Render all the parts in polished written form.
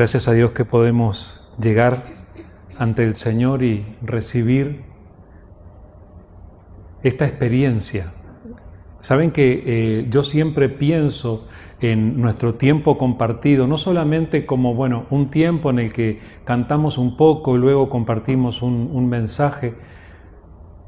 Gracias a Dios que podemos llegar ante el Señor y recibir esta experiencia. Saben que yo siempre pienso en nuestro tiempo compartido, no solamente como, un tiempo en el que cantamos un poco y luego compartimos un mensaje.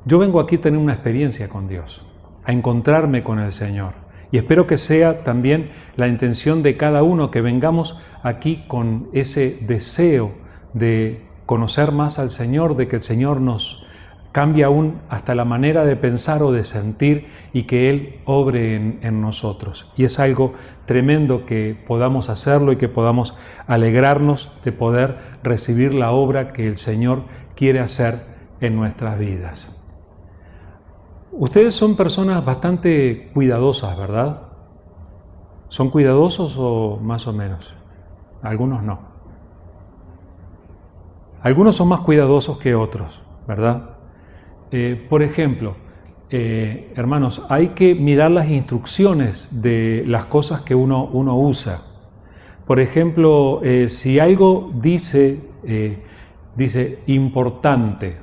Yo vengo aquí a tener una experiencia con Dios, a encontrarme con el Señor. Y espero que sea también la intención de cada uno, que vengamos aquí con ese deseo de conocer más al Señor, de que el Señor nos cambie aún hasta la manera de pensar o de sentir y que Él obre en nosotros. Y es algo tremendo que podamos hacerlo y que podamos alegrarnos de poder recibir la obra que el Señor quiere hacer en nuestras vidas. Ustedes son personas bastante cuidadosas, ¿verdad? ¿Son cuidadosos o más o menos? Algunos no. Algunos son más cuidadosos que otros, ¿verdad? Por ejemplo, hermanos, hay que mirar las instrucciones de las cosas que uno usa. Por ejemplo, si algo dice importante,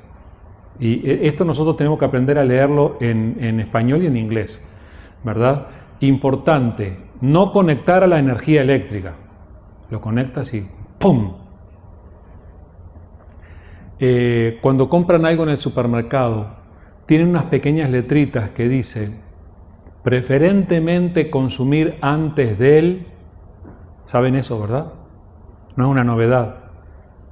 y esto nosotros tenemos que aprender a leerlo en español y en inglés, ¿verdad? Importante, no conectar a la energía eléctrica. Lo conectas y ¡pum! Cuando compran algo en el supermercado, tienen unas pequeñas letritas que dicen, preferentemente consumir antes de él. ¿Saben eso, verdad? No es una novedad.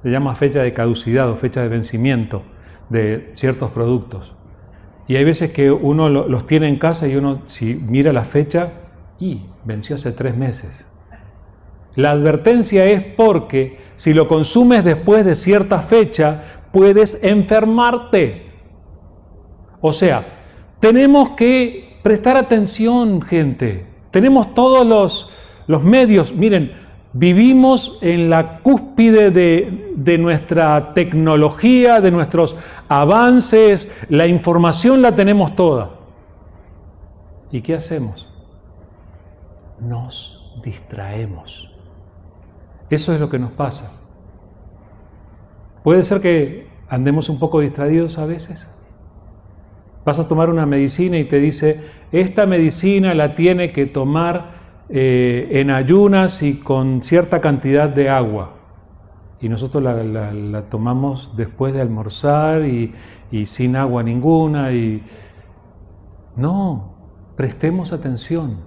Se llama fecha de caducidad o fecha de vencimiento de ciertos productos. Y hay veces que uno los tiene en casa y uno, si mira la fecha, venció hace 3 meses. La advertencia es porque si lo consumes después de cierta fecha, puedes enfermarte. O sea, tenemos que prestar atención, gente. Tenemos todos los medios. Miren, vivimos en la cúspide de nuestra tecnología, de nuestros avances. La información la tenemos toda. ¿Y qué hacemos? Nos distraemos. Eso es lo que nos pasa. Puede ser que andemos un poco distraídos a veces. Vas a tomar una medicina y te dice, esta medicina la tiene que tomar en ayunas y con cierta cantidad de agua. Y nosotros la tomamos después de almorzar y sin agua ninguna. No, prestemos atención.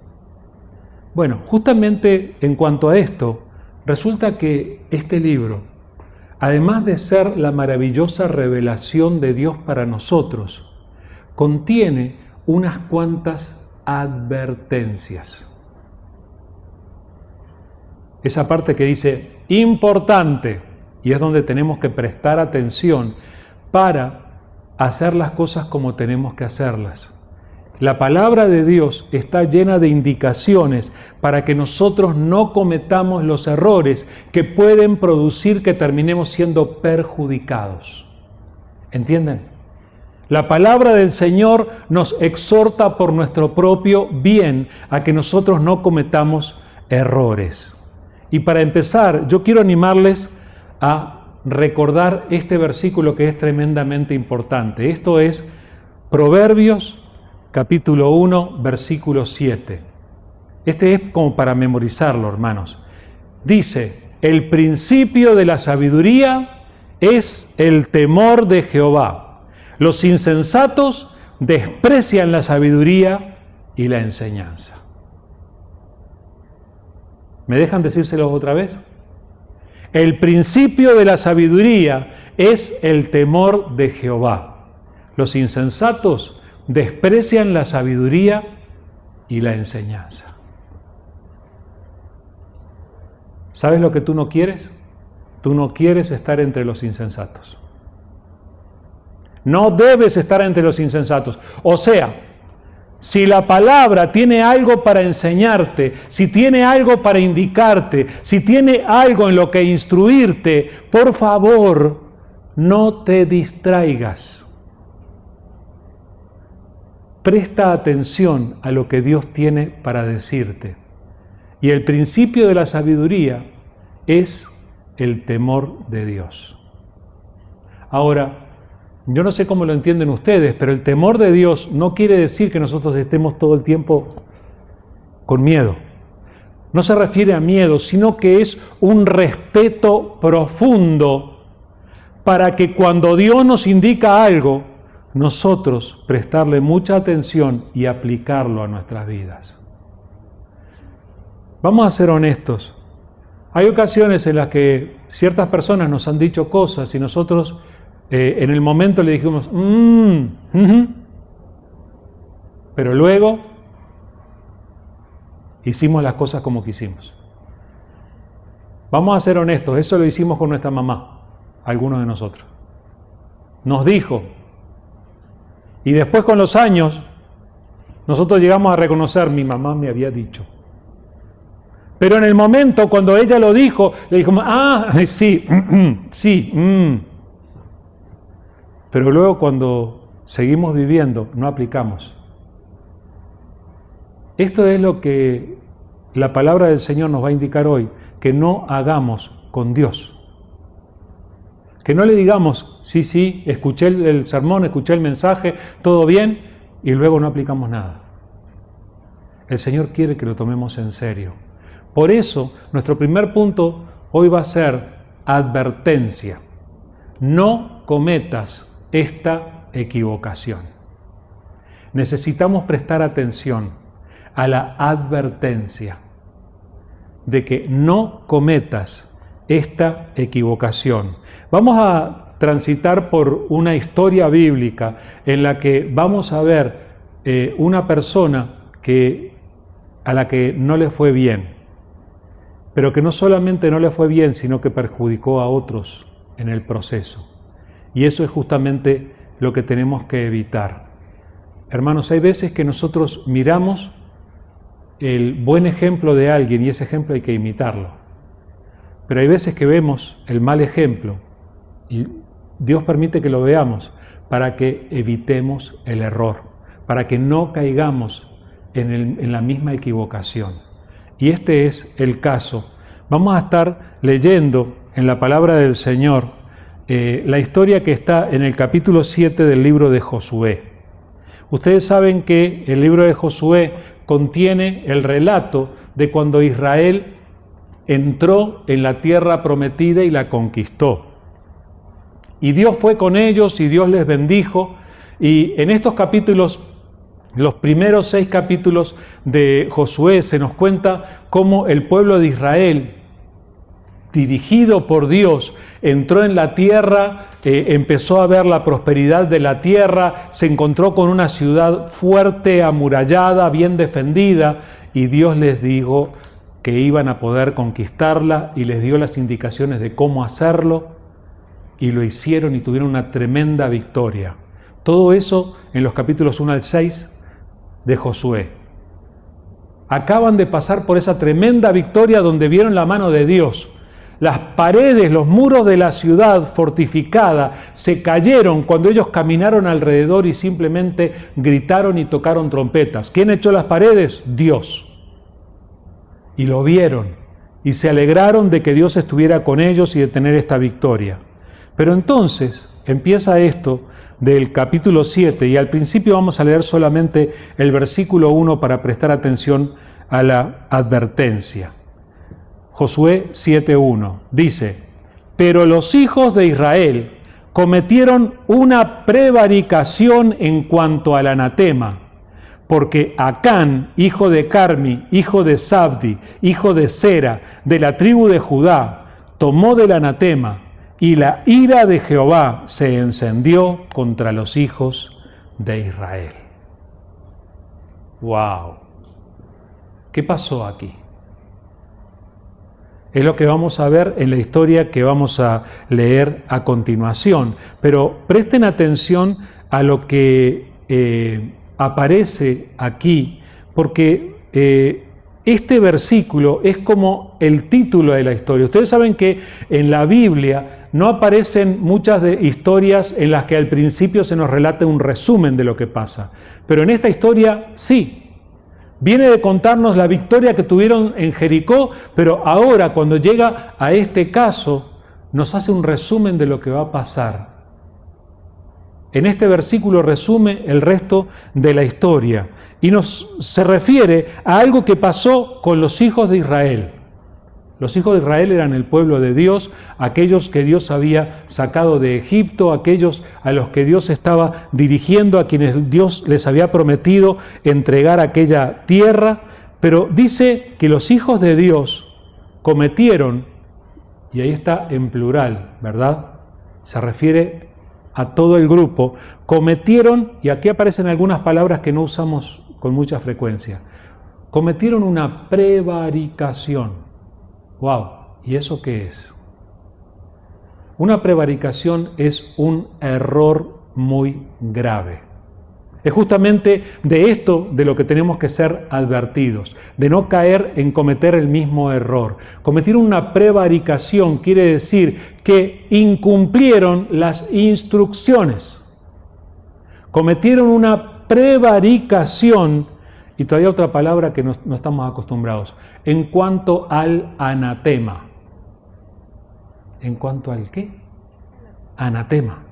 Bueno, justamente en cuanto a esto, resulta que este libro, además de ser la maravillosa revelación de Dios para nosotros, contiene unas cuantas advertencias. Esa parte que dice importante, y es donde tenemos que prestar atención para hacer las cosas como tenemos que hacerlas. La palabra de Dios está llena de indicaciones para que nosotros no cometamos los errores que pueden producir que terminemos siendo perjudicados. ¿Entienden? La palabra del Señor nos exhorta por nuestro propio bien a que nosotros no cometamos errores. Y para empezar, yo quiero animarles a recordar este versículo que es tremendamente importante. Esto es Proverbios capítulo 1, versículo 7. Este es como para memorizarlo, hermanos. Dice, el principio de la sabiduría es el temor de Jehová. Los insensatos desprecian la sabiduría y la enseñanza. ¿Me dejan decírselos otra vez? El principio de la sabiduría es el temor de Jehová. Los insensatos desprecian la sabiduría y la enseñanza. ¿Sabes lo que tú no quieres? Tú no quieres estar entre los insensatos. No debes estar entre los insensatos. O sea, si la palabra tiene algo para enseñarte, si tiene algo para indicarte, si tiene algo en lo que instruirte, por favor, no te distraigas. Presta atención a lo que Dios tiene para decirte. Y el principio de la sabiduría es el temor de Dios. Ahora, yo no sé cómo lo entienden ustedes, pero el temor de Dios no quiere decir que nosotros estemos todo el tiempo con miedo. No se refiere a miedo, sino que es un respeto profundo para que cuando Dios nos indica algo, nosotros prestarle mucha atención y aplicarlo a nuestras vidas. Vamos a ser honestos. Hay ocasiones en las que ciertas personas nos han dicho cosas y nosotros en el momento le dijimos, pero luego hicimos las cosas como quisimos. Vamos a ser honestos, eso lo hicimos con nuestra mamá, algunos de nosotros. Nos dijo, y después con los años, nosotros llegamos a reconocer, mi mamá me había dicho. Pero en el momento cuando ella lo dijo, le dijimos, sí, sí. Pero luego cuando seguimos viviendo, no aplicamos. Esto es lo que la palabra del Señor nos va a indicar hoy, que no hagamos con Dios. Que no le digamos, sí, escuché el sermón, escuché el mensaje, todo bien, y luego no aplicamos nada. El Señor quiere que lo tomemos en serio. Por eso, nuestro primer punto hoy va a ser advertencia. No cometas esta equivocación. Necesitamos prestar atención a la advertencia de que no cometas esta equivocación. Vamos a transitar por una historia bíblica en la que vamos a ver una persona a la que no le fue bien, pero que no solamente no le fue bien, sino que perjudicó a otros en el proceso. Y eso es justamente lo que tenemos que evitar. Hermanos, hay veces que nosotros miramos el buen ejemplo de alguien y ese ejemplo hay que imitarlo. Pero hay veces que vemos el mal ejemplo y Dios permite que lo veamos para que evitemos el error, para que no caigamos en la misma equivocación. Y este es el caso. Vamos a estar leyendo en la palabra del Señor la historia que está en el capítulo 7 del libro de Josué. Ustedes saben que el libro de Josué contiene el relato de cuando Israel entró en la tierra prometida y la conquistó. Y Dios fue con ellos y Dios les bendijo. Y en estos capítulos, los primeros 6 capítulos de Josué, se nos cuenta cómo el pueblo de Israel, dirigido por Dios, entró en la tierra, empezó a ver la prosperidad de la tierra, se encontró con una ciudad fuerte, amurallada, bien defendida, y Dios les dijo que iban a poder conquistarla y les dio las indicaciones de cómo hacerlo, y lo hicieron y tuvieron una tremenda victoria. Todo eso en los capítulos 1 al 6 de Josué. Acaban de pasar por esa tremenda victoria donde vieron la mano de Dios. Las paredes, los muros de la ciudad fortificada se cayeron cuando ellos caminaron alrededor y simplemente gritaron y tocaron trompetas. ¿Quién echó las paredes? Dios. Y lo vieron y se alegraron de que Dios estuviera con ellos y de tener esta victoria. Pero entonces empieza esto del capítulo 7 y al principio vamos a leer solamente el versículo 1 para prestar atención a la advertencia. Josué 7:1 dice: pero los hijos de Israel cometieron una prevaricación en cuanto al anatema, porque Acán, hijo de Carmi, hijo de Sabdi, hijo de Sera, de la tribu de Judá, tomó del anatema, y la ira de Jehová se encendió contra los hijos de Israel. ¡Wow! ¿Qué pasó aquí? Es lo que vamos a ver en la historia que vamos a leer a continuación. Pero presten atención a lo que aparece aquí, porque este versículo es como el título de la historia. Ustedes saben que en la Biblia no aparecen muchas de historias en las que al principio se nos relate un resumen de lo que pasa. Pero en esta historia sí. Viene de contarnos la victoria que tuvieron en Jericó, pero ahora cuando llega a este caso, nos hace un resumen de lo que va a pasar. En este versículo resume el resto de la historia y se refiere a algo que pasó con los hijos de Israel. Los hijos de Israel eran el pueblo de Dios, aquellos que Dios había sacado de Egipto, aquellos a los que Dios estaba dirigiendo, a quienes Dios les había prometido entregar aquella tierra. Pero dice que los hijos de Dios cometieron, y ahí está en plural, ¿verdad? Se refiere a todo el grupo, cometieron, y aquí aparecen algunas palabras que no usamos con mucha frecuencia, cometieron una prevaricación. ¡Wow! ¿Y eso qué es? Una prevaricación es un error muy grave. Es justamente de esto de lo que tenemos que ser advertidos, de no caer en cometer el mismo error. Cometer una prevaricación quiere decir que incumplieron las instrucciones. Cometieron una prevaricación, y todavía otra palabra que no estamos acostumbrados, en cuanto al anatema. ¿En cuanto al qué? Anatema.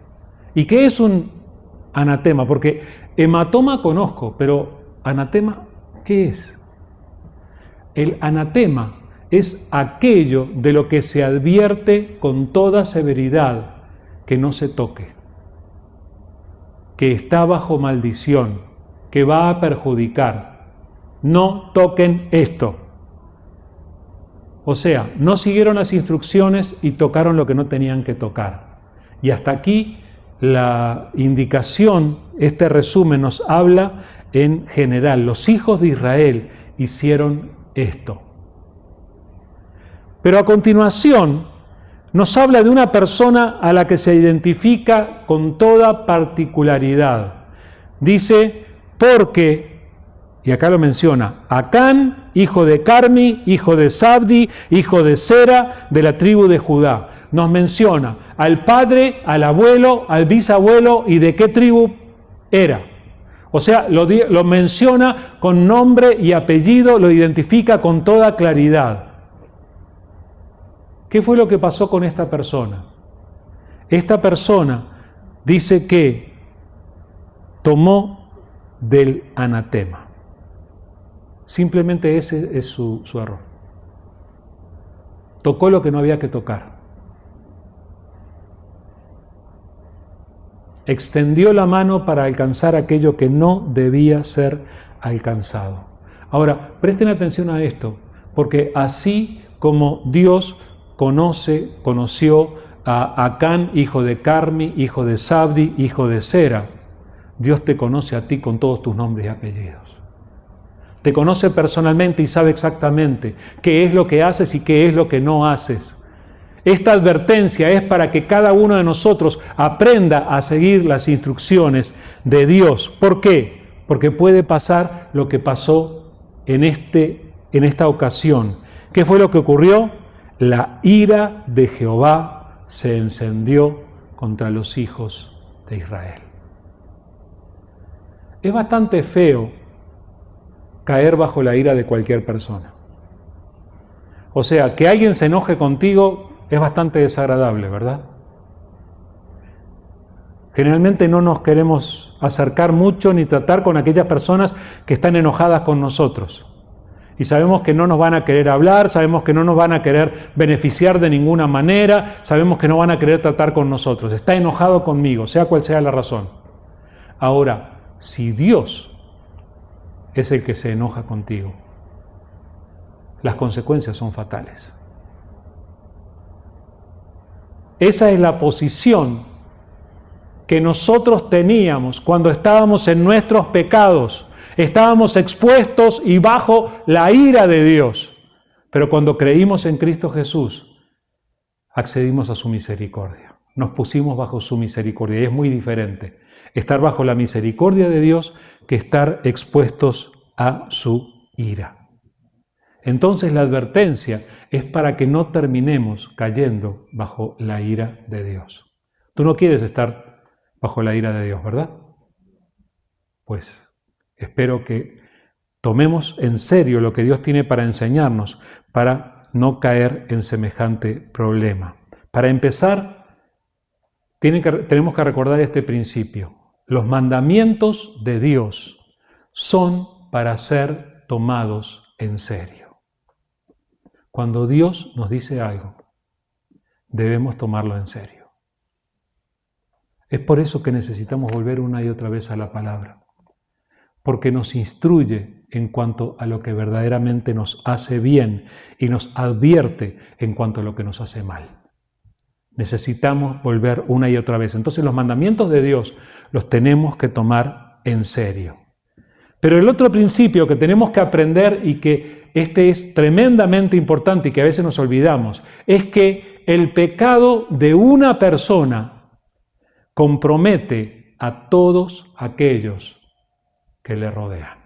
¿Y qué es un anatema? Porque hematoma conozco, pero anatema, ¿qué es? El anatema es aquello de lo que se advierte con toda severidad que no se toque, que está bajo maldición, que va a perjudicar. No toquen esto. O sea, no siguieron las instrucciones y tocaron lo que no tenían que tocar. Y hasta aquí la indicación, este resumen nos habla en general. Los hijos de Israel hicieron esto. Pero a continuación nos habla de una persona a la que se identifica con toda particularidad. Dice, porque, y acá lo menciona, Acán, hijo de Carmi, hijo de Zabdi, hijo de Sera, de la tribu de Judá. Nos menciona al padre, al abuelo, al bisabuelo y de qué tribu era. O sea, lo menciona con nombre y apellido, lo identifica con toda claridad. ¿Qué fue lo que pasó con esta persona? Esta persona dice que tomó del anatema. Simplemente ese es su error. Tocó lo que no había que tocar. Extendió la mano para alcanzar aquello que no debía ser alcanzado. Ahora, presten atención a esto, porque así como Dios conoció a Acán, hijo de Carmi, hijo de Zabdi, hijo de Sera, Dios te conoce a ti con todos tus nombres y apellidos. Te conoce personalmente y sabe exactamente qué es lo que haces y qué es lo que no haces. Esta advertencia es para que cada uno de nosotros aprenda a seguir las instrucciones de Dios. ¿Por qué? Porque puede pasar lo que pasó en esta ocasión. ¿Qué fue lo que ocurrió? La ira de Jehová se encendió contra los hijos de Israel. Es bastante feo caer bajo la ira de cualquier persona. O sea, que alguien se enoje contigo es bastante desagradable, ¿verdad? Generalmente no nos queremos acercar mucho ni tratar con aquellas personas que están enojadas con nosotros. Y sabemos que no nos van a querer hablar, sabemos que no nos van a querer beneficiar de ninguna manera, sabemos que no van a querer tratar con nosotros. Está enojado conmigo, sea cual sea la razón. Ahora, si Dios es el que se enoja contigo, las consecuencias son fatales. Esa es la posición que nosotros teníamos cuando estábamos en nuestros pecados. Estábamos expuestos y bajo la ira de Dios. Pero cuando creímos en Cristo Jesús, accedimos a su misericordia. Nos pusimos bajo su misericordia. Y es muy diferente estar bajo la misericordia de Dios que estar expuestos a su ira. Entonces la advertencia es para que no terminemos cayendo bajo la ira de Dios. Tú no quieres estar bajo la ira de Dios, ¿verdad? Pues espero que tomemos en serio lo que Dios tiene para enseñarnos, para no caer en semejante problema. Para empezar, tenemos que recordar este principio. Los mandamientos de Dios son para ser tomados en serio. Cuando Dios nos dice algo, debemos tomarlo en serio. Es por eso que necesitamos volver una y otra vez a la palabra, porque nos instruye en cuanto a lo que verdaderamente nos hace bien y nos advierte en cuanto a lo que nos hace mal. Necesitamos volver una y otra vez. Entonces los mandamientos de Dios los tenemos que tomar en serio. Pero el otro principio que tenemos que aprender, y que este es tremendamente importante y que a veces nos olvidamos, es que el pecado de una persona compromete a todos aquellos que le rodean.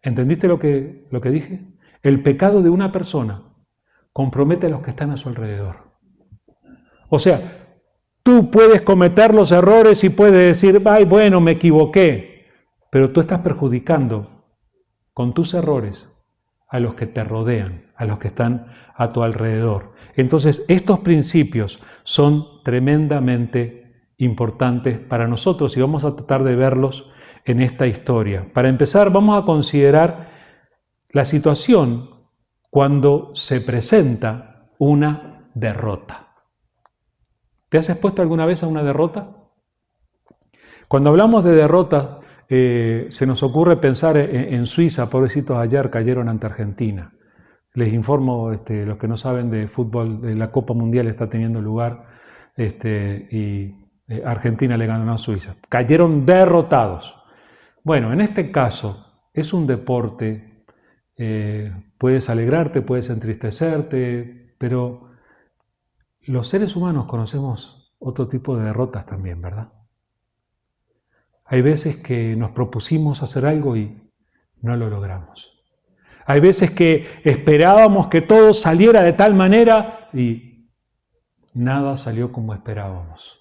¿Entendiste lo que dije? El pecado de una persona compromete a los que están a su alrededor. O sea, tú puedes cometer los errores y puedes decir, ay, bueno, me equivoqué, pero tú estás perjudicando con tus errores a los que te rodean, a los que están a tu alrededor. Entonces, estos principios son tremendamente importantes para nosotros y vamos a tratar de verlos en esta historia. Para empezar, vamos a considerar la situación cuando se presenta una derrota. ¿Te has expuesto alguna vez a una derrota? Cuando hablamos de derrota, se nos ocurre pensar en Suiza. Pobrecitos, ayer cayeron ante Argentina. Les informo, los que no saben de fútbol, la Copa Mundial está teniendo lugar y Argentina le ganó a Suiza. Cayeron derrotados. Bueno, en este caso es un deporte. Puedes alegrarte, puedes entristecerte, pero los seres humanos conocemos otro tipo de derrotas también, ¿verdad? Hay veces que nos propusimos hacer algo y no lo logramos. Hay veces que esperábamos que todo saliera de tal manera y nada salió como esperábamos.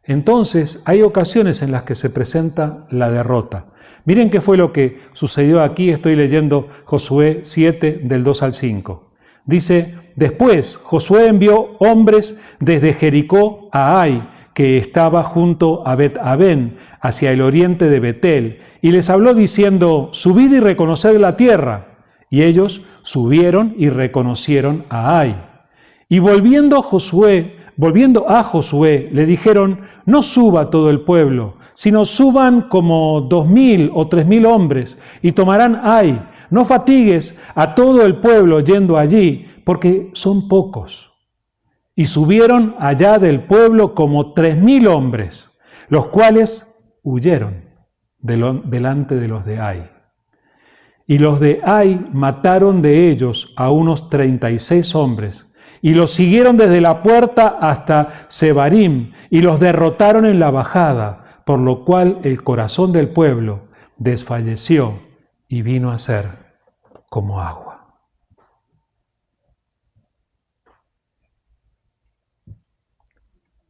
Entonces, hay ocasiones en las que se presenta la derrota. Miren qué fue lo que sucedió aquí. Estoy leyendo Josué 7, del 2 al 5. Dice, después Josué envió hombres desde Jericó a Ai, que estaba junto a Bet-Aven, hacia el oriente de Betel, y les habló diciendo, subid y reconoced la tierra. Y ellos subieron y reconocieron a Ai. Y volviendo a Josué, le dijeron, no suba todo el pueblo, sino suban como 2,000 o 3,000 hombres, y tomarán Ai. No fatigues a todo el pueblo yendo allí, porque son pocos. Y subieron allá del pueblo como 3,000 hombres, los cuales huyeron delante de los de Ai. Y los de Ai mataron de ellos a unos 36 hombres, y los siguieron desde la puerta hasta Sebarim, y los derrotaron en la bajada, por lo cual el corazón del pueblo desfalleció y vino a ser como agua.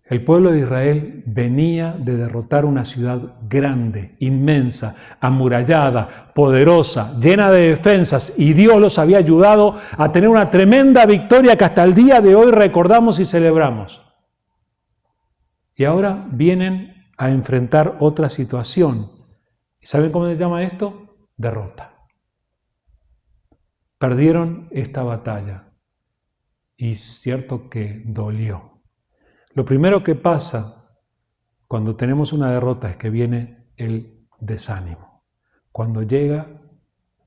El pueblo de Israel venía de derrotar una ciudad grande, inmensa, amurallada, poderosa, llena de defensas, y Dios los había ayudado a tener una tremenda victoria que hasta el día de hoy recordamos y celebramos. Y ahora vienen a enfrentar otra situación. ¿Y saben cómo se llama esto? Derrota. Perdieron esta batalla y es cierto que dolió. Lo primero que pasa cuando tenemos una derrota es que viene el desánimo. Cuando llega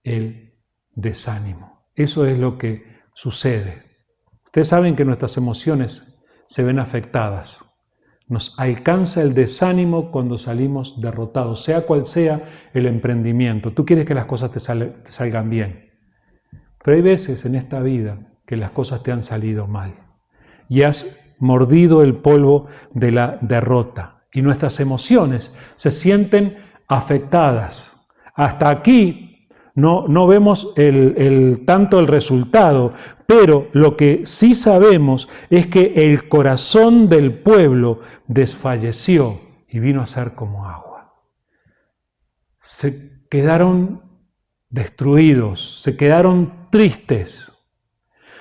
el desánimo. Eso es lo que sucede. Ustedes saben que nuestras emociones se ven afectadas. Nos alcanza el desánimo cuando salimos derrotados, sea cual sea el emprendimiento. Tú quieres que las cosas te salgan bien. Pero hay veces en esta vida que las cosas te han salido mal. Y has mordido el polvo de la derrota y nuestras emociones se sienten afectadas. Hasta aquí no vemos tanto el resultado, pero lo que sí sabemos es que el corazón del pueblo desfalleció y vino a ser como agua. se quedaron destruidos, se quedaron tristes.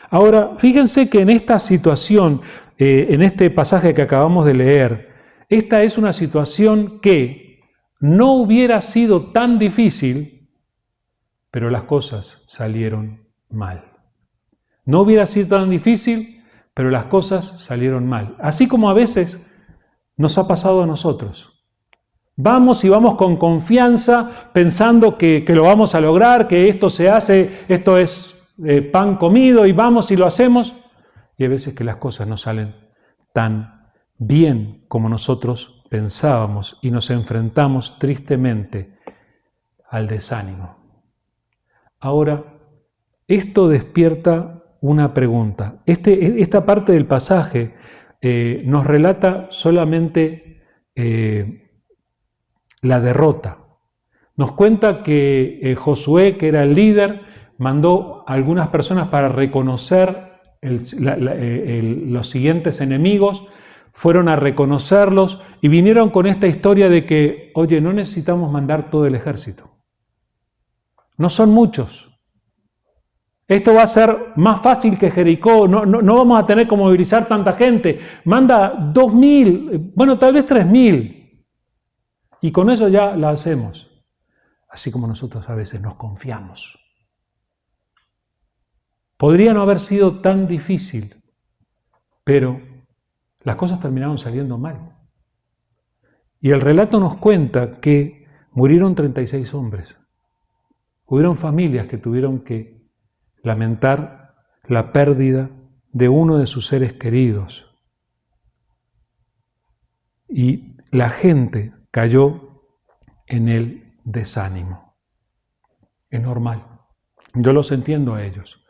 Ahora, fíjense que en esta situación, en este pasaje que acabamos de leer, esta es una situación que no hubiera sido tan difícil, pero las cosas salieron mal. No hubiera sido tan difícil, pero las cosas salieron mal. Así como a veces nos ha pasado a nosotros. Vamos con confianza pensando que lo vamos a lograr, que esto se hace, esto es pan comido y vamos y lo hacemos. Y hay veces que las cosas no salen tan bien como nosotros pensábamos y nos enfrentamos tristemente al desánimo. Ahora, esto despierta una pregunta. Esta parte del pasaje nos relata solamente la derrota. Nos cuenta que Josué, que era el líder, mandó a algunas personas para reconocer los siguientes enemigos, fueron a reconocerlos y vinieron con esta historia de que, oye, no necesitamos mandar todo el ejército. No son muchos. Esto va a ser más fácil que Jericó, no vamos a tener que movilizar tanta gente. Manda 2.000, bueno, tal vez 3.000. Y con eso ya la hacemos. Así como nosotros a veces nos confiamos. Podría no haber sido tan difícil, pero las cosas terminaron saliendo mal. Y el relato nos cuenta que murieron 36 hombres. Hubieron familias que tuvieron que lamentar la pérdida de uno de sus seres queridos. Y la gente cayó en el desánimo. Es normal. Yo los entiendo a ellos.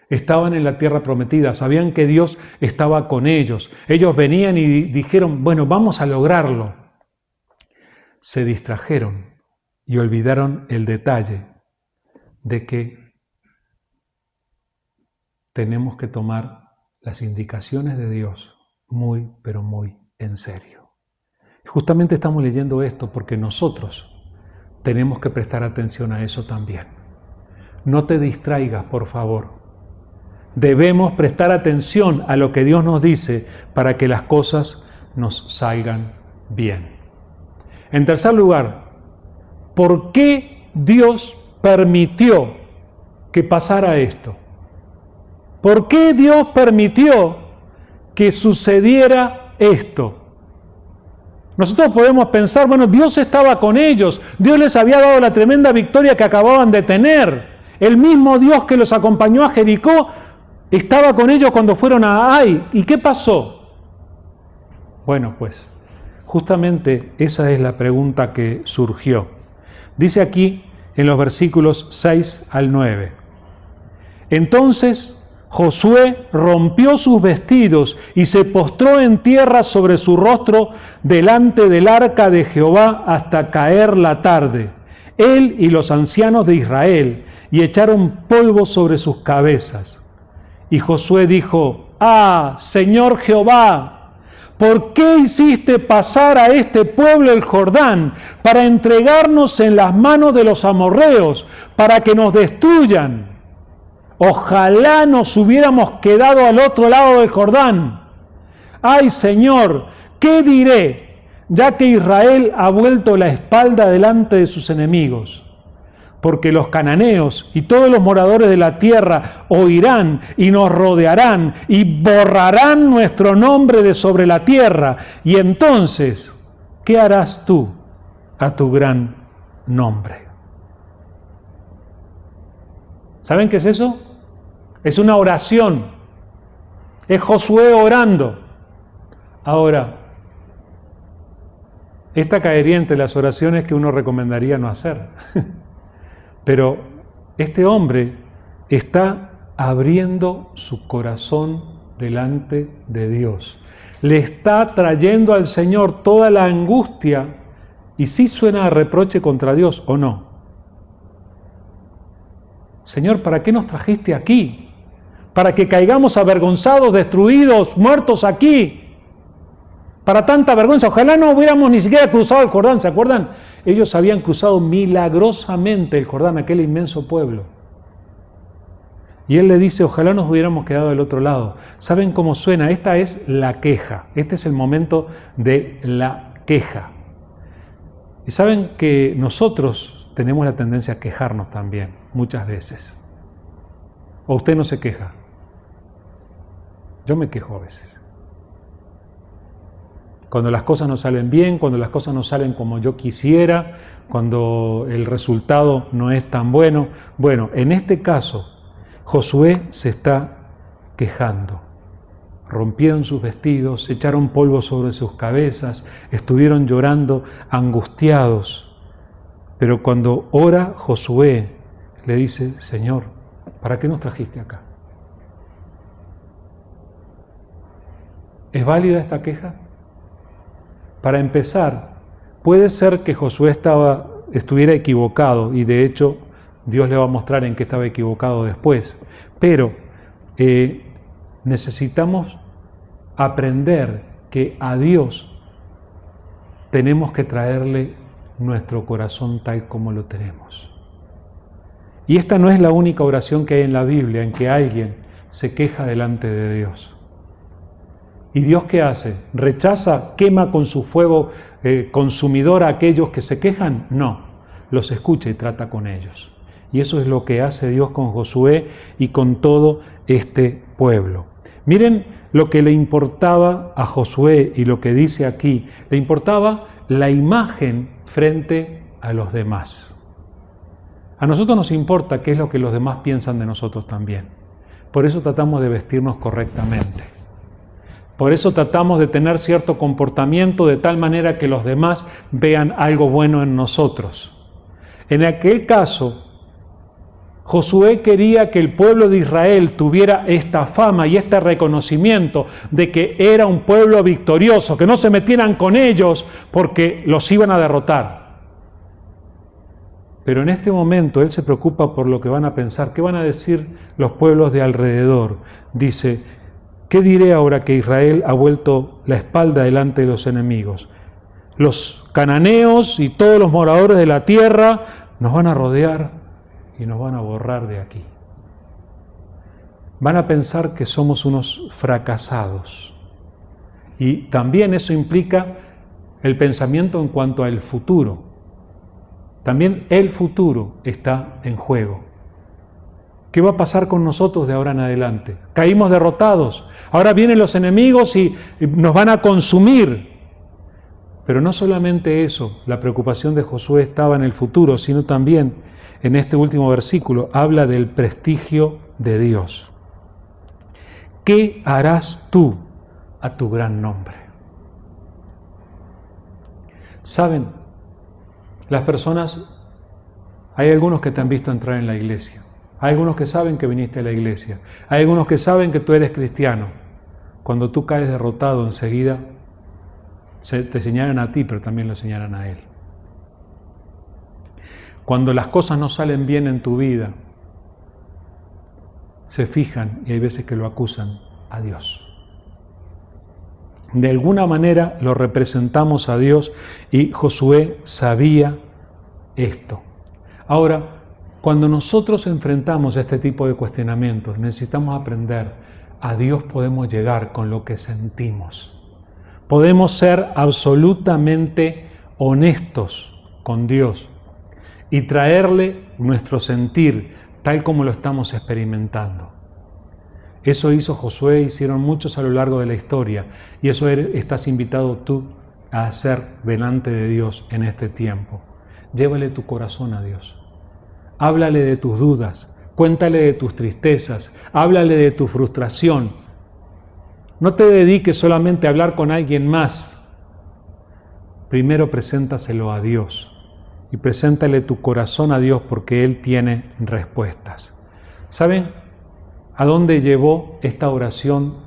Estaban en la tierra prometida, sabían que Dios estaba con ellos. Ellos venían y dijeron, bueno, vamos a lograrlo. Se distrajeron y olvidaron el detalle de que tenemos que tomar las indicaciones de Dios muy, pero muy en serio. Justamente estamos leyendo esto porque nosotros tenemos que prestar atención a eso también. No te distraigas, por favor. Debemos prestar atención a lo que Dios nos dice para que las cosas nos salgan bien. En tercer lugar, ¿por qué Dios permitió que pasara esto? ¿Por qué Dios permitió que sucediera esto? Nosotros podemos pensar, bueno, Dios estaba con ellos, Dios les había dado la tremenda victoria que acababan de tener. El mismo Dios que los acompañó a Jericó estaba con ellos cuando fueron a Ai. ¿Y qué pasó? Bueno, pues, justamente esa es la pregunta que surgió. Dice aquí en los versículos 6 al 9. Entonces Josué rompió sus vestidos y se postró en tierra sobre su rostro delante del arca de Jehová hasta caer la tarde, él y los ancianos de Israel, y echaron polvo sobre sus cabezas. Y Josué dijo, ¡Ah, Señor Jehová! ¿Por qué hiciste pasar a este pueblo el Jordán para entregarnos en las manos de los amorreos, para que nos destruyan? Ojalá nos hubiéramos quedado al otro lado del Jordán. ¡Ay, Señor! ¿Qué diré, ya que Israel ha vuelto la espalda delante de sus enemigos? Porque los cananeos y todos los moradores de la tierra oirán y nos rodearán y borrarán nuestro nombre de sobre la tierra. Y entonces, ¿qué harás tú a tu gran nombre? ¿Saben qué es eso? Es una oración. Es Josué orando. Ahora, esta caería entre las oraciones que uno recomendaría no hacer. Pero este hombre está abriendo su corazón delante de Dios. Le está trayendo al Señor toda la angustia y sí suena a reproche contra Dios, ¿o no? Señor, ¿para qué nos trajiste aquí? Para que caigamos avergonzados, destruidos, muertos aquí. Para tanta vergüenza. Ojalá no hubiéramos ni siquiera cruzado el Jordán. ¿Se acuerdan? Ellos habían cruzado milagrosamente el Jordán, aquel inmenso pueblo. Y él le dice, ojalá nos hubiéramos quedado del otro lado. ¿Saben cómo suena? Esta es la queja. Este es el momento de la queja. Y saben que nosotros tenemos la tendencia a quejarnos también, muchas veces. ¿O usted no se queja? Yo me quejo a veces. Cuando las cosas no salen bien, cuando las cosas no salen como yo quisiera, cuando el resultado no es tan bueno. Bueno, en este caso, Josué se está quejando. Rompieron sus vestidos, echaron polvo sobre sus cabezas, estuvieron llorando, angustiados. Pero cuando ora Josué, le dice, Señor, ¿para qué nos trajiste acá? ¿Es válida esta queja? Para empezar, puede ser que Josué estuviera equivocado, y de hecho Dios le va a mostrar en qué estaba equivocado después, pero necesitamos aprender que a Dios tenemos que traerle nuestro corazón tal como lo tenemos. Y esta no es la única oración que hay en la Biblia en que alguien se queja delante de Dios. ¿Y Dios qué hace? ¿Rechaza, quema con su fuego consumidor a aquellos que se quejan? No, los escucha y trata con ellos. Y eso es lo que hace Dios con Josué y con todo este pueblo. Miren lo que le importaba a Josué y lo que dice aquí. Le importaba la imagen frente a los demás. A nosotros nos importa qué es lo que los demás piensan de nosotros también. Por eso tratamos de vestirnos correctamente. Por eso tratamos de tener cierto comportamiento de tal manera que los demás vean algo bueno en nosotros. En aquel caso, Josué quería que el pueblo de Israel tuviera esta fama y este reconocimiento de que era un pueblo victorioso, que no se metieran con ellos porque los iban a derrotar. Pero en este momento él se preocupa por lo que van a pensar, qué van a decir los pueblos de alrededor. Dice, ¿qué diré ahora que Israel ha vuelto la espalda delante de los enemigos? Los cananeos y todos los moradores de la tierra nos van a rodear y nos van a borrar de aquí. Van a pensar que somos unos fracasados. Y también eso implica el pensamiento en cuanto al futuro. También el futuro está en juego. ¿Qué va a pasar con nosotros de ahora en adelante? Caímos derrotados. Ahora vienen los enemigos y nos van a consumir. Pero no solamente eso, la preocupación de Josué estaba en el futuro, sino también en este último versículo habla del prestigio de Dios. ¿Qué harás tú a tu gran nombre? ¿Saben? Las personas, hay algunos que te han visto entrar en la iglesia. Hay algunos que saben que viniste a la iglesia. Hay algunos que saben que tú eres cristiano. Cuando tú caes derrotado, enseguida te señalan a ti, pero también lo señalan a él. Cuando las cosas no salen bien en tu vida, se fijan y hay veces que lo acusan a Dios. De alguna manera lo representamos a Dios y Josué sabía esto. Ahora, cuando nosotros enfrentamos este tipo de cuestionamientos, necesitamos aprender, a Dios podemos llegar con lo que sentimos. Podemos ser absolutamente honestos con Dios y traerle nuestro sentir tal como lo estamos experimentando. Eso hizo Josué, hicieron muchos a lo largo de la historia y eso estás invitado tú a hacer delante de Dios en este tiempo. Llévale tu corazón a Dios. Háblale de tus dudas, cuéntale de tus tristezas, háblale de tu frustración. No te dediques solamente a hablar con alguien más. Primero preséntaselo a Dios y preséntale tu corazón a Dios porque Él tiene respuestas. ¿Saben a dónde llevó esta oración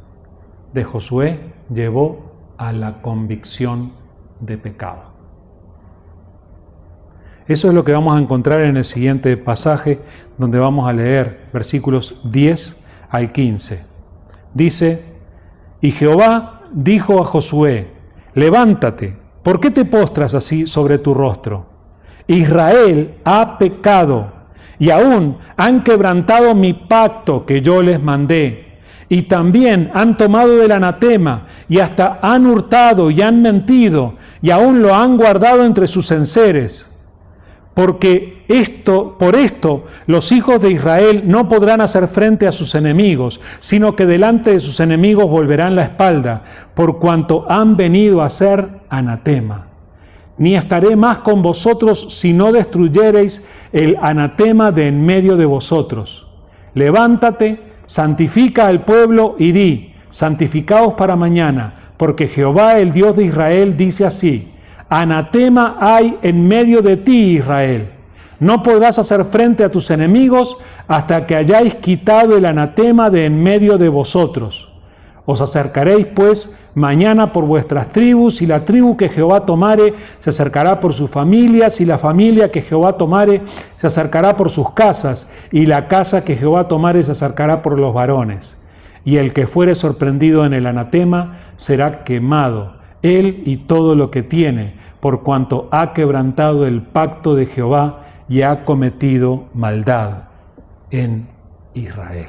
de Josué? Llevó a la convicción de pecado. Eso es lo que vamos a encontrar en el siguiente pasaje, donde vamos a leer versículos 10 al 15. Dice, y Jehová dijo a Josué, levántate, ¿por qué te postras así sobre tu rostro? Israel ha pecado y aún han quebrantado mi pacto que yo les mandé. Y también han tomado del anatema y hasta han hurtado y han mentido y aún lo han guardado entre sus enseres. Por esto los hijos de Israel no podrán hacer frente a sus enemigos, sino que delante de sus enemigos volverán la espalda, por cuanto han venido a ser anatema. Ni estaré más con vosotros si no destruyereis el anatema de en medio de vosotros. Levántate, santifica al pueblo y di, santificaos para mañana, porque Jehová el Dios de Israel dice así: anatema hay en medio de ti, Israel. No podrás hacer frente a tus enemigos hasta que hayáis quitado el anatema de en medio de vosotros. Os acercaréis pues mañana por vuestras tribus, y la tribu que Jehová tomare se acercará por sus familias, y la familia que Jehová tomare se acercará por sus casas, y la casa que Jehová tomare se acercará por los varones. Y el que fuere sorprendido en el anatema será quemado, él y todo lo que tiene, por cuanto ha quebrantado el pacto de Jehová y ha cometido maldad en Israel.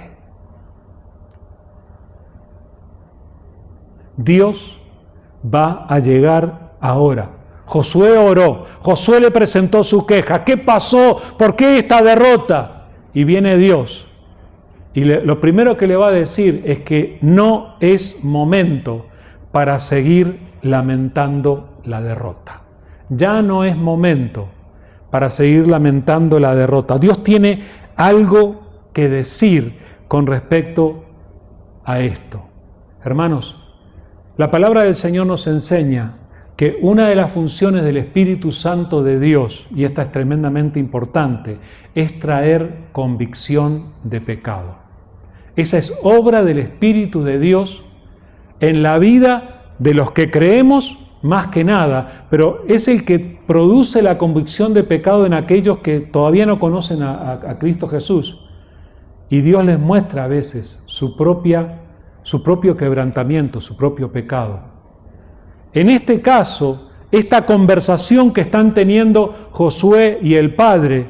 Dios va a llegar ahora. Josué oró, Josué le presentó su queja. ¿Qué pasó? ¿Por qué esta derrota? Y viene Dios. Y lo primero que le va a decir es que no es momento para seguir lamentando la derrota. Ya no es momento para seguir lamentando la derrota. Dios tiene algo que decir con respecto a esto. Hermanos, la palabra del Señor nos enseña que una de las funciones del Espíritu Santo de Dios, y esta es tremendamente importante, es traer convicción de pecado. Esa es obra del Espíritu de Dios en la vida de los que creemos más que nada, pero es el que produce la convicción de pecado en aquellos que todavía no conocen a Cristo Jesús. Y Dios les muestra a veces su propio quebrantamiento, su propio pecado. En este caso, esta conversación que están teniendo Josué y el Padre,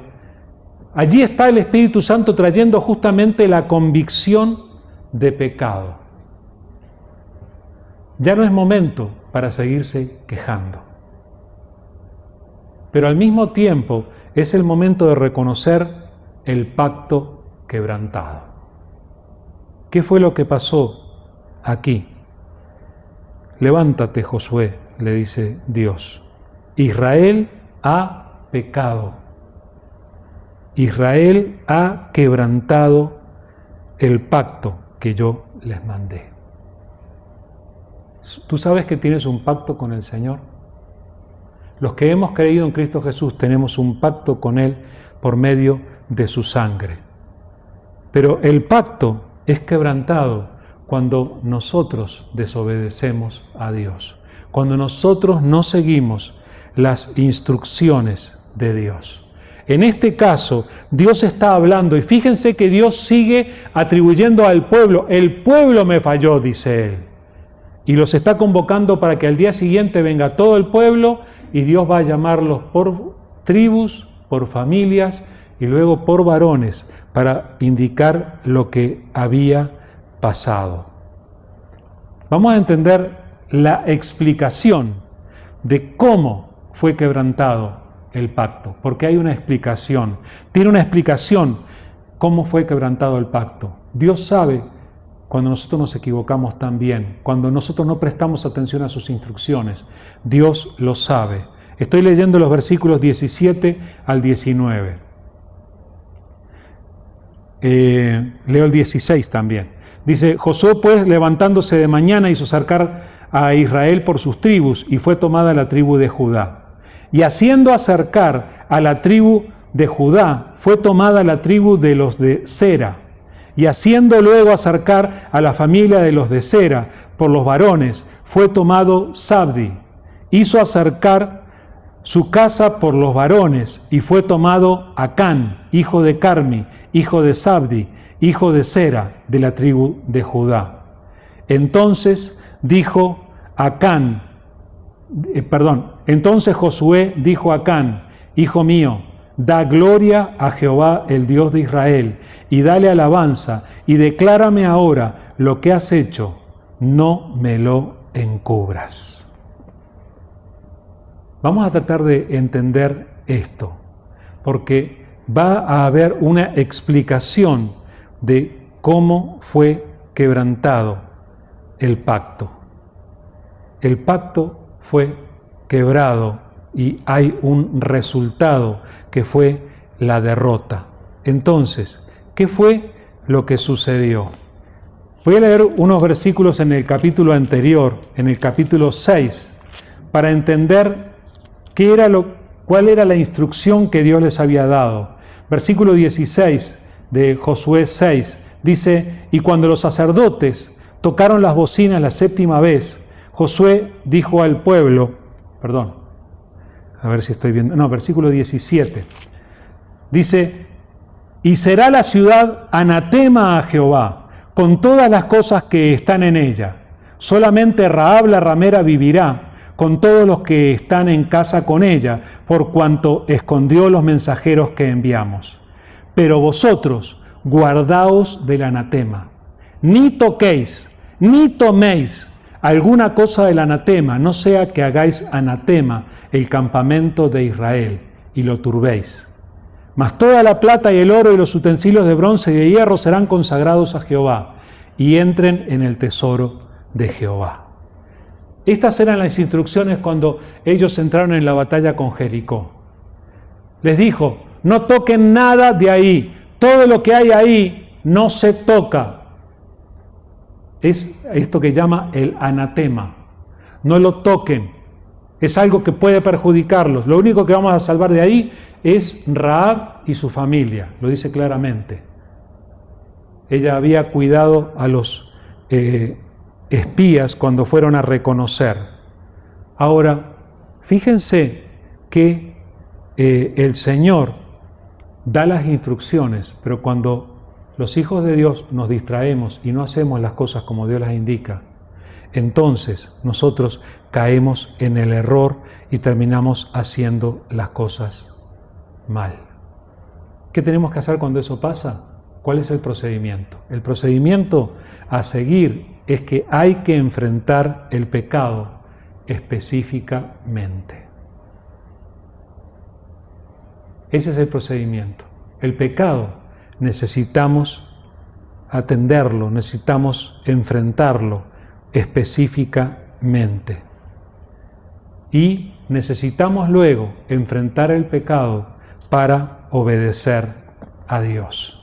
allí está el Espíritu Santo trayendo justamente la convicción de pecado. Ya no es momento para seguirse quejando. Pero al mismo tiempo es el momento de reconocer el pacto quebrantado. ¿Qué fue lo que pasó aquí? Levántate, Josué, le dice Dios. Israel ha pecado. Israel ha quebrantado el pacto que yo les mandé. ¿Tú sabes que tienes un pacto con el Señor? Los que hemos creído en Cristo Jesús tenemos un pacto con Él por medio de su sangre. Pero el pacto es quebrantado cuando nosotros desobedecemos a Dios, cuando nosotros no seguimos las instrucciones de Dios. En este caso, Dios está hablando, y fíjense que Dios sigue atribuyendo al pueblo. El pueblo me falló, dice Él. Y los está convocando para que al día siguiente venga todo el pueblo y Dios va a llamarlos por tribus, por familias y luego por varones para indicar lo que había pasado. Vamos a entender la explicación de cómo fue quebrantado el pacto, porque hay una explicación. Tiene una explicación cómo fue quebrantado el pacto. Dios sabe cuando nosotros nos equivocamos también, cuando nosotros no prestamos atención a sus instrucciones. Dios lo sabe. Estoy leyendo los versículos 17 al 19. Leo el 16 también. Dice: Josué pues, levantándose de mañana, hizo acercar a Israel por sus tribus, y fue tomada la tribu de Judá. Y haciendo acercar a la tribu de Judá, fue tomada la tribu de los de Sera. Y haciendo luego acercar a la familia de los de Sera por los varones, fue tomado Zabdi. Hizo acercar su casa por los varones, y fue tomado Acán, hijo de Carmi, hijo de Zabdi, hijo de Sera, de la tribu de Judá. Entonces Josué dijo a Acán, hijo mío, da gloria a Jehová, el Dios de Israel, y dale alabanza, y declárame ahora lo que has hecho, no me lo encubras. Vamos a tratar de entender esto, porque va a haber una explicación de cómo fue quebrantado el pacto. El pacto fue quebrado y hay un resultado que fue la derrota. Entonces, ¿qué fue lo que sucedió? Voy a leer unos versículos en el capítulo anterior, en el capítulo 6, para entender cuál era la instrucción que Dios les había dado. Versículo 16 de Josué 6 dice: y cuando los sacerdotes tocaron las bocinas la séptima vez, Josué dijo al pueblo, versículo 17, dice: y será la ciudad anatema a Jehová, con todas las cosas que están en ella. Solamente Rahab la ramera vivirá, con todos los que están en casa con ella, por cuanto escondió los mensajeros que enviamos. Pero vosotros guardaos del anatema, ni toquéis, ni toméis alguna cosa del anatema, no sea que hagáis anatema el campamento de Israel y lo turbéis. Mas toda la plata y el oro y los utensilios de bronce y de hierro serán consagrados a Jehová y entren en el tesoro de Jehová. Estas eran las instrucciones cuando ellos entraron en la batalla con Jericó. Les dijo: no toquen nada de ahí, todo lo que hay ahí no se toca. Es esto que llama el anatema. No lo toquen, es algo que puede perjudicarlos. Lo único que vamos a salvar de ahí es Rahab y su familia, lo dice claramente. Ella había cuidado a los espías cuando fueron a reconocer. Ahora, fíjense que el Señor da las instrucciones, pero cuando los hijos de Dios nos distraemos y no hacemos las cosas como Dios las indica, entonces nosotros caemos en el error y terminamos haciendo las cosas mal. ¿Qué tenemos que hacer cuando eso pasa? ¿Cuál es el procedimiento? El procedimiento a seguir es que hay que enfrentar el pecado específicamente. Ese es el procedimiento. El pecado necesitamos atenderlo, necesitamos enfrentarlo específicamente. Y necesitamos luego enfrentar el pecado para obedecer a Dios.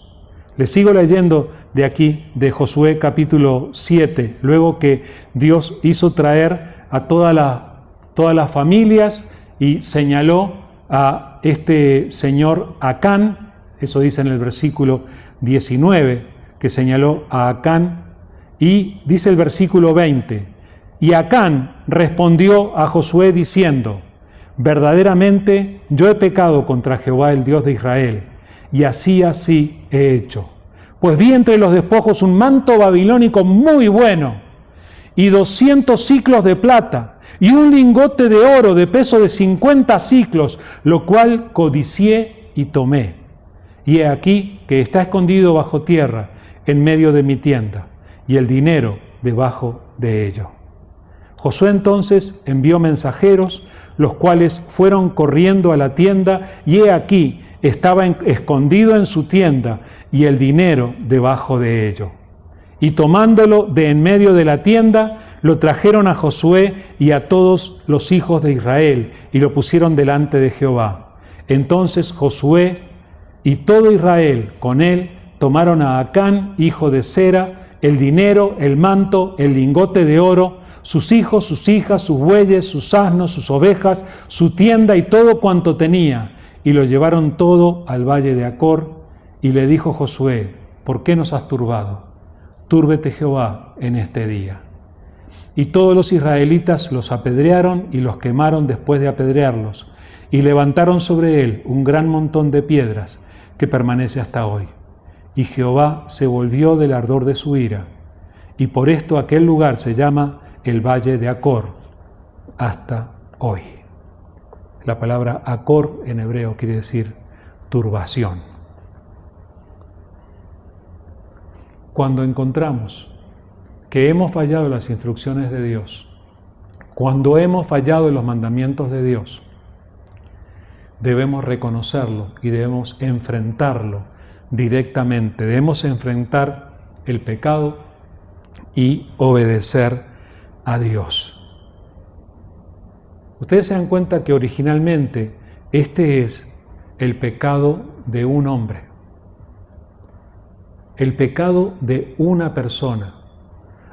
Les sigo leyendo de aquí, de Josué capítulo 7, luego que Dios hizo traer a todas las familias y señaló a este señor Acán, eso dice en el versículo 19, que señaló a Acán, y dice el versículo 20, y Acán respondió a Josué diciendo: verdaderamente yo he pecado contra Jehová, el Dios de Israel, y así he hecho. Pues vi entre los despojos un manto babilónico muy bueno, y 200 siclos de plata, y un lingote de oro de peso de 50 siclos, lo cual codicié y tomé. Y he aquí que está escondido bajo tierra, en medio de mi tienda, y el dinero debajo de ello. Josué entonces envió mensajeros, los cuales fueron corriendo a la tienda, y he aquí, estaba escondido en su tienda, y el dinero debajo de ello. Y tomándolo de en medio de la tienda, lo trajeron a Josué y a todos los hijos de Israel, y lo pusieron delante de Jehová. Entonces Josué y todo Israel con él tomaron a Acán, hijo de Zera, el dinero, el manto, el lingote de oro, sus hijos, sus hijas, sus bueyes, sus asnos, sus ovejas, su tienda y todo cuanto tenía, y lo llevaron todo al valle de Acor. Y le dijo Josué: ¿por qué nos has turbado? Túrbete Jehová en este día. Y todos los israelitas los apedrearon y los quemaron después de apedrearlos, y levantaron sobre él un gran montón de piedras que permanece hasta hoy. Y Jehová se volvió del ardor de su ira, y por esto aquel lugar se llama el Valle de Acor hasta hoy. La palabra akor en hebreo quiere decir turbación. Cuando encontramos que hemos fallado en las instrucciones de Dios, cuando hemos fallado en los mandamientos de Dios, debemos reconocerlo y debemos enfrentarlo directamente. Debemos enfrentar el pecado y obedecer a Dios. Ustedes se dan cuenta que originalmente este es el pecado de un hombre, el pecado de una persona.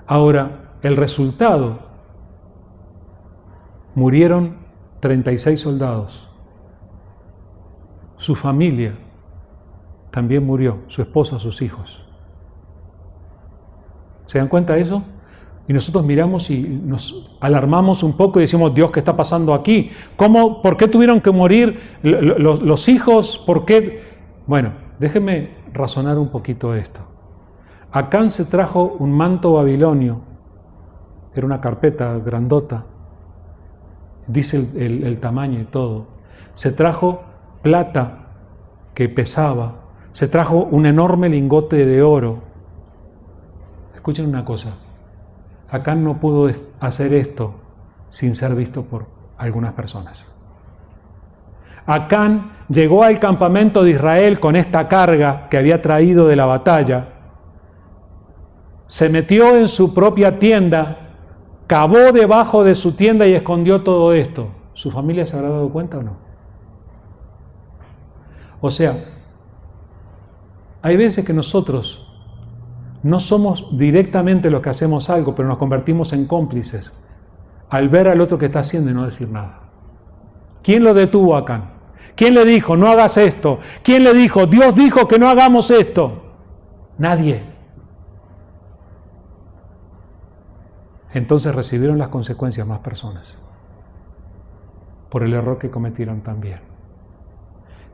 Ahora, el resultado, murieron 36 soldados. Su familia también murió, su esposa, sus hijos. ¿Se dan cuenta de eso? Y nosotros miramos y nos alarmamos un poco y decimos, Dios, ¿qué está pasando aquí? ¿Cómo? ¿Por qué tuvieron que morir los hijos? ¿Por qué? Bueno, déjenme razonar un poquito esto. Acán se trajo un manto babilonio, era una carpeta grandota, dice el tamaño y todo. Se trajo plata que pesaba, se trajo un enorme lingote de oro. Escuchen una cosa, Acán no pudo hacer esto sin ser visto por algunas personas. Acán llegó al campamento de Israel con esta carga que había traído de la batalla, se metió en su propia tienda, cavó debajo de su tienda y escondió todo esto. ¿Su familia se habrá dado cuenta o no? O sea, hay veces que nosotros no somos directamente los que hacemos algo, pero nos convertimos en cómplices al ver al otro que está haciendo y no decir nada. ¿Quién lo detuvo a Acán? ¿Quién le dijo, no hagas esto? ¿Quién le dijo, Dios dijo que no hagamos esto? Nadie. Entonces recibieron las consecuencias más personas por el error que cometieron también.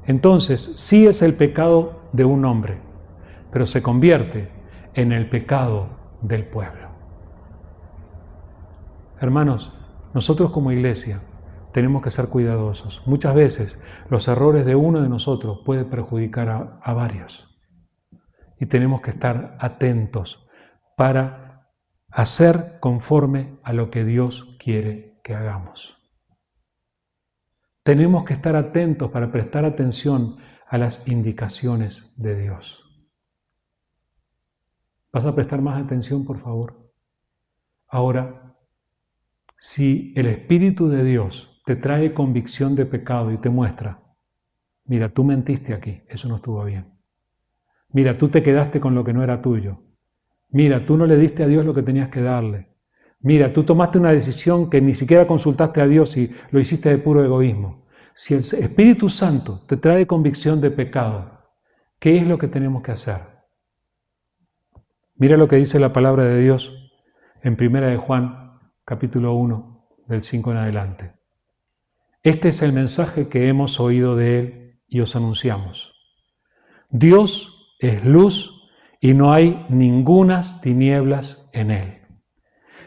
Entonces, sí es el pecado de un hombre, pero se convierte en el pecado del pueblo. Hermanos, nosotros como iglesia tenemos que ser cuidadosos. Muchas veces los errores de uno de nosotros pueden perjudicar a varios. Y tenemos que estar atentos para hacer conforme a lo que Dios quiere que hagamos. Tenemos que estar atentos para prestar atención a las indicaciones de Dios. ¿Vas a prestar más atención, por favor? Ahora, si el Espíritu de Dios te trae convicción de pecado y te muestra, mira, tú mentiste aquí, eso no estuvo bien. Mira, tú te quedaste con lo que no era tuyo. Mira, tú no le diste a Dios lo que tenías que darle. Mira, tú tomaste una decisión que ni siquiera consultaste a Dios y lo hiciste de puro egoísmo. Si el Espíritu Santo te trae convicción de pecado, ¿qué es lo que tenemos que hacer? Mira lo que dice la palabra de Dios en 1 de Juan, capítulo 1, del 5 en adelante. Este es el mensaje que hemos oído de Él y os anunciamos. Dios es luz y no hay ningunas tinieblas en Él.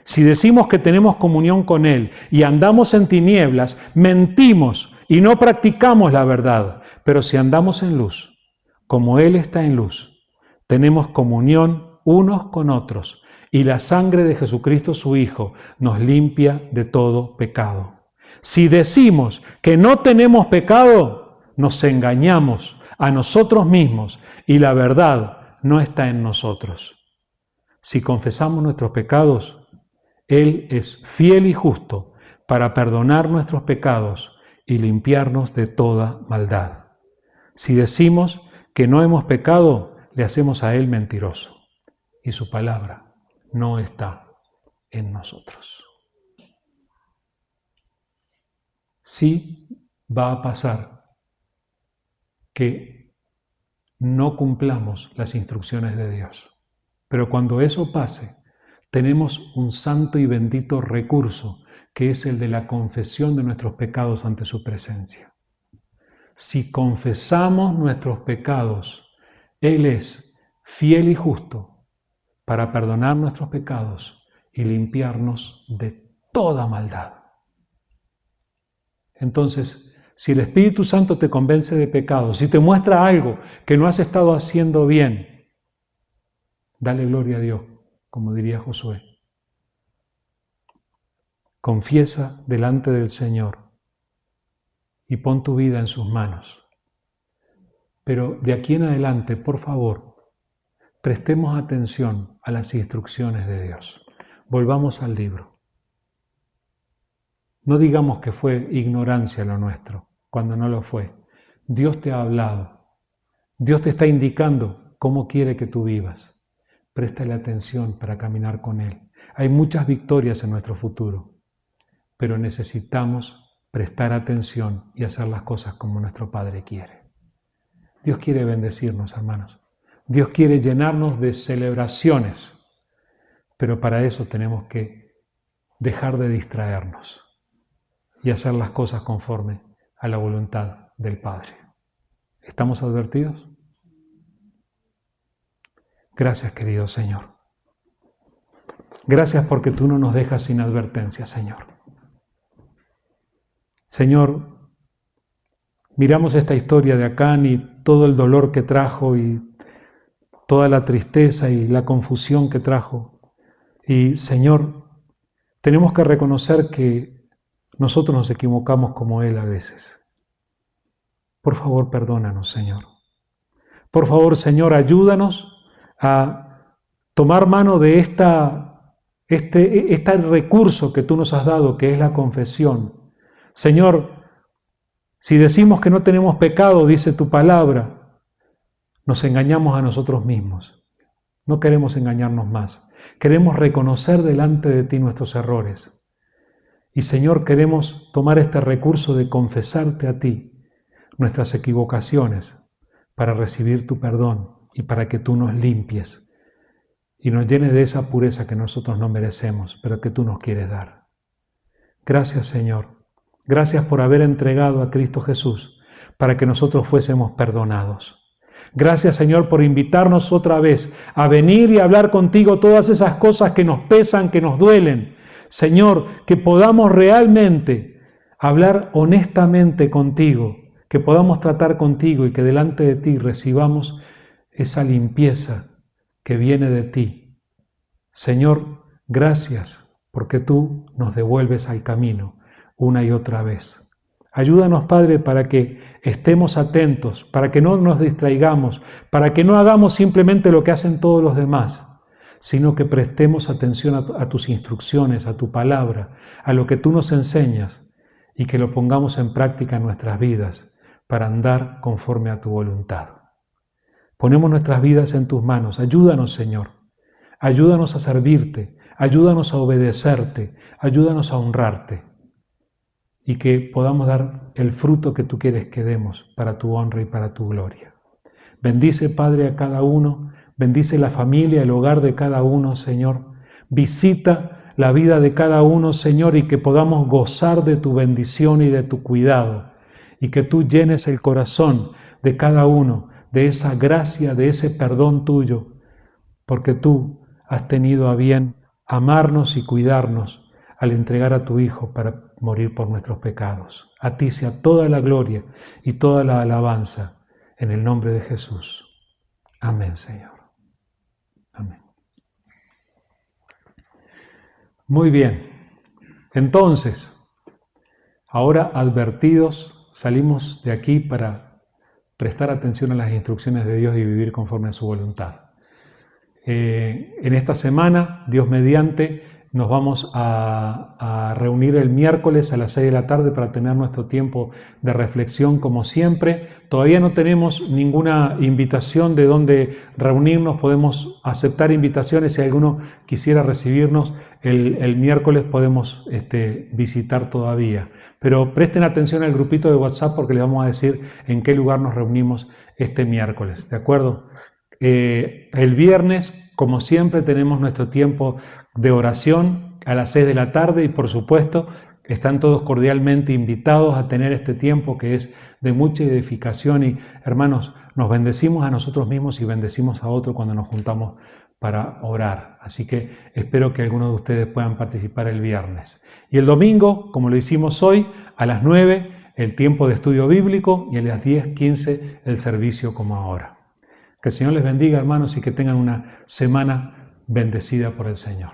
Si decimos que tenemos comunión con Él y andamos en tinieblas, mentimos y no practicamos la verdad. Pero si andamos en luz, como Él está en luz, tenemos comunión unos con otros y la sangre de Jesucristo su Hijo nos limpia de todo pecado. Si decimos que no tenemos pecado, nos engañamos a nosotros mismos y la verdad no está en nosotros. Si confesamos nuestros pecados, Él es fiel y justo para perdonar nuestros pecados y limpiarnos de toda maldad. Si decimos que no hemos pecado, le hacemos a Él mentiroso y su palabra no está en nosotros. Sí va a pasar que no cumplamos las instrucciones de Dios, pero cuando eso pase, tenemos un santo y bendito recurso que es el de la confesión de nuestros pecados ante su presencia. Si confesamos nuestros pecados, Él es fiel y justo para perdonar nuestros pecados y limpiarnos de toda maldad. Entonces, Si el Espíritu Santo te convence de pecado, si te muestra algo que no has estado haciendo bien, dale gloria a Dios, como diría Josué. Confiesa delante del Señor y pon tu vida en sus manos. Pero de aquí en adelante, por favor, prestemos atención a las instrucciones de Dios. Volvamos al libro. No digamos que fue ignorancia lo nuestro, cuando no lo fue. Dios te ha hablado. Dios te está indicando cómo quiere que tú vivas. Préstale atención para caminar con Él. Hay muchas victorias en nuestro futuro, pero necesitamos prestar atención y hacer las cosas como nuestro Padre quiere. Dios quiere bendecirnos, hermanos. Dios quiere llenarnos de celebraciones, pero para eso tenemos que dejar de distraernos y hacer las cosas conforme a la voluntad del Padre. ¿Estamos advertidos? Gracias, querido Señor. Gracias porque tú no nos dejas sin advertencia, Señor. Señor, miramos esta historia de Acán y todo el dolor que trajo y toda la tristeza y la confusión que trajo. Y, Señor, tenemos que reconocer que nosotros nos equivocamos como Él a veces. Por favor, perdónanos, Señor. Por favor, Señor, ayúdanos a tomar mano de este recurso que tú nos has dado, que es la confesión. Señor, si decimos que no tenemos pecado, dice tu palabra, nos engañamos a nosotros mismos. No queremos engañarnos más. Queremos reconocer delante de ti nuestros errores. Y Señor, queremos tomar este recurso de confesarte a ti nuestras equivocaciones para recibir tu perdón y para que tú nos limpies y nos llenes de esa pureza que nosotros no merecemos, pero que tú nos quieres dar. Gracias, Señor. Gracias por haber entregado a Cristo Jesús para que nosotros fuésemos perdonados. Gracias, Señor, por invitarnos otra vez a venir y hablar contigo todas esas cosas que nos pesan, que nos duelen. Señor, que podamos realmente hablar honestamente contigo, que podamos tratar contigo y que delante de ti recibamos esa limpieza que viene de ti. Señor, gracias porque tú nos devuelves al camino una y otra vez. Ayúdanos, Padre, para que estemos atentos, para que no nos distraigamos, para que no hagamos simplemente lo que hacen todos los demás, sino que prestemos atención a tus instrucciones, a tu palabra, a lo que tú nos enseñas y que lo pongamos en práctica en nuestras vidas para andar conforme a tu voluntad. Ponemos nuestras vidas en tus manos. Ayúdanos, Señor. Ayúdanos a servirte, ayúdanos a obedecerte, ayúdanos a honrarte y que podamos dar el fruto que tú quieres que demos para tu honra y para tu gloria. Bendice, Padre, a cada uno. Bendice la familia, el hogar de cada uno, Señor. Visita la vida de cada uno, Señor, y que podamos gozar de tu bendición y de tu cuidado. Y que tú llenes el corazón de cada uno de esa gracia, de ese perdón tuyo, porque tú has tenido a bien amarnos y cuidarnos al entregar a tu Hijo para morir por nuestros pecados. A ti sea toda la gloria y toda la alabanza en el nombre de Jesús. Amén, Señor. Amén. Muy bien. Entonces, ahora advertidos, salimos de aquí para prestar atención a las instrucciones de Dios y vivir conforme a su voluntad. En esta semana, Dios mediante, nos vamos a reunir el miércoles a las 6 de la tarde para tener nuestro tiempo de reflexión como siempre. Todavía no tenemos ninguna invitación de dónde reunirnos, podemos aceptar invitaciones. Si alguno quisiera recibirnos, el miércoles podemos visitar todavía. Pero presten atención al grupito de WhatsApp porque les vamos a decir en qué lugar nos reunimos este miércoles, ¿de acuerdo? El viernes, como siempre, tenemos nuestro tiempo de oración a las 6 de la tarde y por supuesto están todos cordialmente invitados a tener este tiempo que es de mucha edificación y hermanos, nos bendecimos a nosotros mismos y bendecimos a otros cuando nos juntamos para orar. Así que espero que algunos de ustedes puedan participar el viernes. Y el domingo, como lo hicimos hoy, a las 9 el tiempo de estudio bíblico y a las 10:15 el servicio como ahora. Que el Señor les bendiga, hermanos, y que tengan una semana bendecida por el Señor.